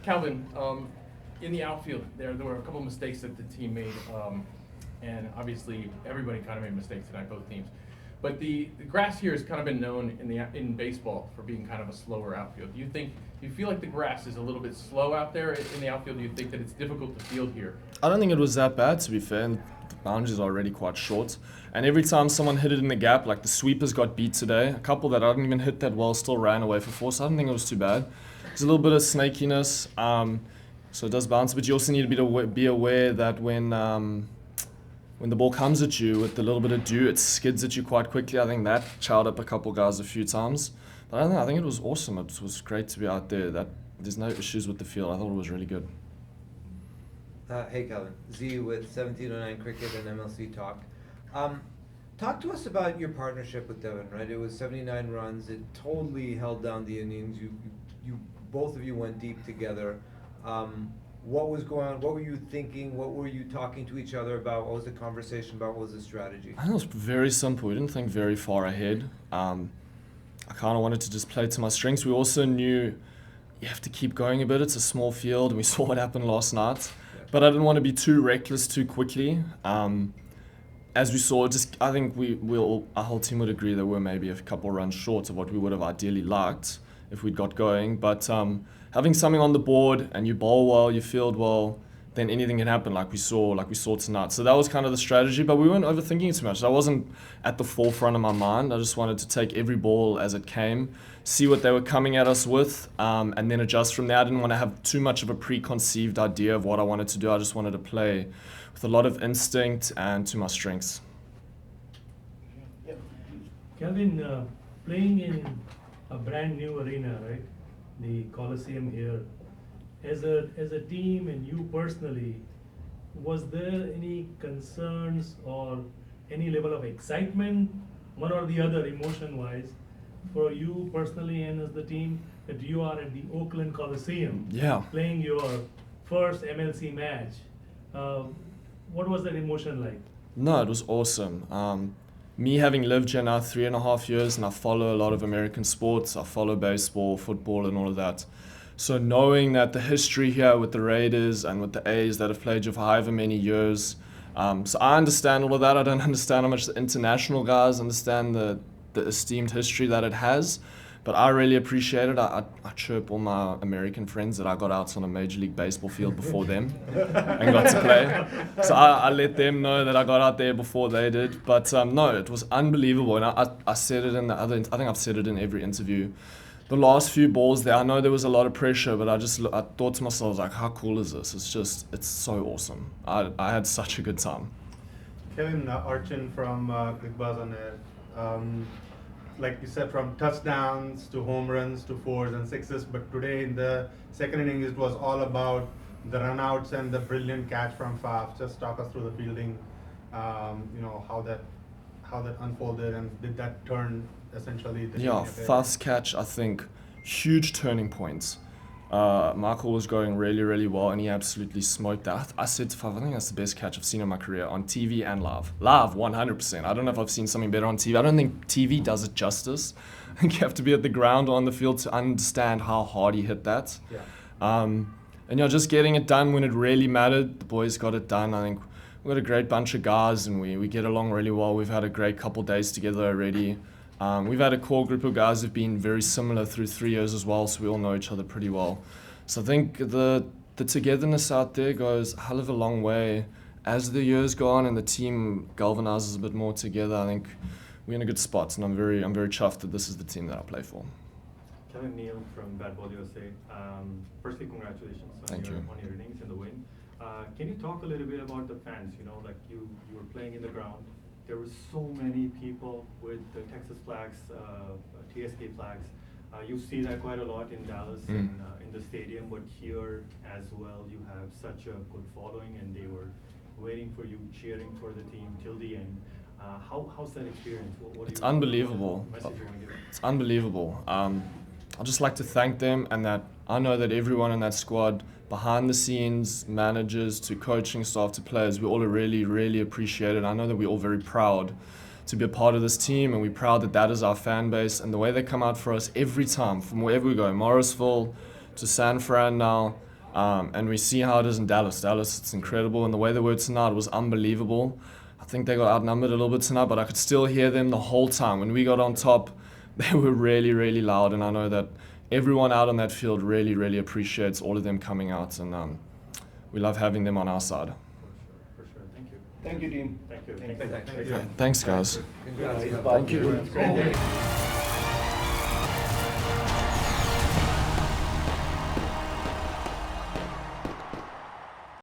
Calvin, in the outfield, there were a couple of mistakes that the team made, and obviously everybody kind of made mistakes tonight, both teams. But the grass here has kind of been known in baseball for being kind of a slower outfield. Do you feel like the grass is a little bit slow out there in the outfield? Do you think that it's difficult to field here? I don't think it was that bad, to be fair. And the boundaries are already quite short. And every time someone hit it in the gap, like the sweepers got beat today, a couple that I didn't even hit that well still ran away for four, so I don't think it was too bad. There's a little bit of snakiness, so it does bounce, but you also need to be aware that when the ball comes at you with a little bit of dew, it skids at you quite quickly. I think that chowed up a couple guys a few times. But I don't know, I think it was awesome. It was great to be out there. There's no issues with the field. I thought it was really good. Hey, Kevin. Z with 1709 Cricket and MLC Talk. Talk to us about your partnership with Devin, right? It was 79 runs. It totally held down the innings. You both of you went deep together. What was going on? What were you thinking? What were you talking to each other about? What was the conversation about? What was the strategy? I think it was very simple. We didn't think very far ahead. I kind of wanted to just play to my strengths. We also knew you have to keep going a bit. It's a small field, and we saw what happened last night. Yeah. But I didn't want to be too reckless too quickly. As we saw, I think our whole team would agree that we're maybe a couple runs short of what we would have ideally liked if we'd got going. But having something on the board and you bowl well, you field well, then anything can happen like we saw tonight. So that was kind of the strategy, but we weren't overthinking it too much. That wasn't at the forefront of my mind. I just wanted to take every ball as it came, see what they were coming at us with, and then adjust from there. I didn't want to have too much of a preconceived idea of what I wanted to do. I just wanted to play with a lot of instinct and to my strengths. Kevin, playing in a brand new arena, right? The Coliseum here. As a team and you personally, was there any concerns or any level of excitement, one or the other emotion-wise, for you personally and as the team, that you are at the Oakland Coliseum playing your first MLC match? What was that emotion like? No, it was awesome. Me having lived here now 3.5 years, and I follow a lot of American sports. I follow baseball, football, and all of that. So knowing that the history here with the Raiders and with the A's that have played here for however many years, so I understand all of that. I don't understand how much the international guys understand the esteemed history that it has, but I really appreciate it. I chirp all my American friends that I got out on a Major League Baseball field before them and got to play. So I let them know that I got out there before they did. But no, it was unbelievable. And I said it in I think I've said it in every interview. The last few balls there, I know there was a lot of pressure, but I thought to myself, like, how cool is this? It's so awesome. I had such a good time. Kevin Archin from Click Buzz on Air. Like you said, from touchdowns to home runs to fours and sixes, but today in the second inning it was all about the runouts and the brilliant catch from Faf. Just talk us through the fielding, how that unfolded, and did that turn essentially the Faf's catch, I think, huge turning points. Michael was going really, really well, and he absolutely smoked that. I said to Faf, I think that's the best catch I've seen in my career, on TV and live. Live, 100%. I don't know if I've seen something better on TV. I don't think TV does it justice. I think you have to be at the ground or on the field to understand how hard he hit that. Yeah. And just getting it done when it really mattered. The boys got it done. I think we've got a great bunch of guys, and we get along really well. We've had a great couple days together already. We've had a core group of guys who've been very similar through 3 years as well, so we all know each other pretty well. So I think the togetherness out there goes a hell of a long way. As the years go on and the team galvanizes a bit more together, I think we're in a good spot, and I'm very chuffed that this is the team that I play for. Kevin Neal from Bad Ball USA. Firstly, congratulations on your innings and the win. Can you talk a little bit about the fans? Like you were playing in the ground. There were so many people with the Texas flags, TSK flags. You see that quite a lot in Dallas in the stadium, but here as well you have such a good following, and they were waiting for you, cheering for the team till the end. How's that experience? It's unbelievable. It's unbelievable. I'd just like to thank them, and that I know that everyone in that squad, behind the scenes, managers to coaching staff to players, we all really, really appreciate it. I know that we're all very proud to be a part of this team, and we're proud that that is our fan base, and the way they come out for us every time, from wherever we go, Morrisville to San Fran now, And we see how it is in Dallas. Dallas, it's incredible, and the way they were tonight was unbelievable. I think they got outnumbered a little bit tonight, but I could still hear them the whole time. When we got on top, they were really, really loud, and I know that everyone out on that field really, really appreciates all of them coming out, and we love having them on our side. For sure. Thank you. Thank you, team. Thank you. Thank you. Thanks, guys. Congrats. Thank you. Great day.